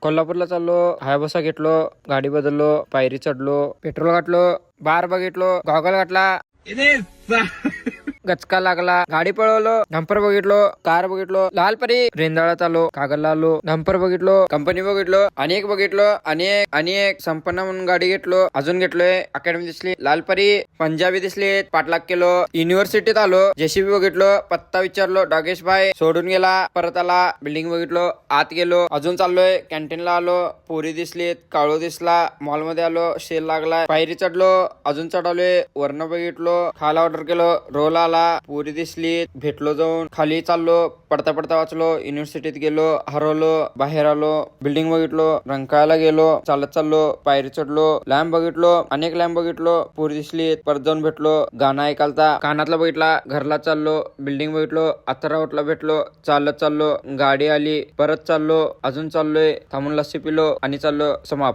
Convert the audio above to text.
कोल्हापूरला चाललो, हायबसा घेतलो, गाडी बदललो, पायरी चढलो, पेट्रोल घातलो, बार बघितलो, गॉगल घातला, गचका लागला, गाडी पळवलो, डंपर बघितलो, कार बघितलो, लालपरी रेंदाळात आलो, कागलला आलो, डंपर बघितलो, कंपनी बघितलो, अनेक बघितलो, अनेक संपन्न म्हणून गाडी घेतलो, अजून घेतलोय, अकॅडमी दिसली, लालपरी, पंजाबी दिसली, पाठलाग केलो, युनिव्हर्सिटीत आलो, जेसीबी बघितलो, पत्ता विचारलो, डागेश भाई सोडून गेला, परत आला, बिल्डिंग बघितलो, आत गेलो, अजून चाललोय, कॅन्टीनला आलो, पोरी दिसलीत, काळू दिसला, मॉल मध्ये आलो, शेल लागलाय, पायरी चढलो, अजून चढवलोय, वर्ण बघितलो, खायला ऑर्डर केलो, रोल आला, पुरी दिसली, भेटलो, जाऊन खाली चाललो, पडता पडता वाचलो, युनिव्हर्सिटीत गेलो, हरवलो, बाहेर आलो, बिल्डिंग बघितलो, रंकाळ्याला गेलो, चालत चाललो, पायरी चढलो, लॅम्प बघितलो, अनेक लॅम्प बघितलो, पुरी दिसली, परत जाऊन भेटलो, गाणं ऐकालता, कानातला बघितला, घरला चाललो, बिल्डिंग बघितलो, अथरावटला भेटलो, चालत चाललो, गाडी आली, परत चाललो, अजून चाललोय, थांबून लस्सी पिलो आणि चाललो, समाप्त.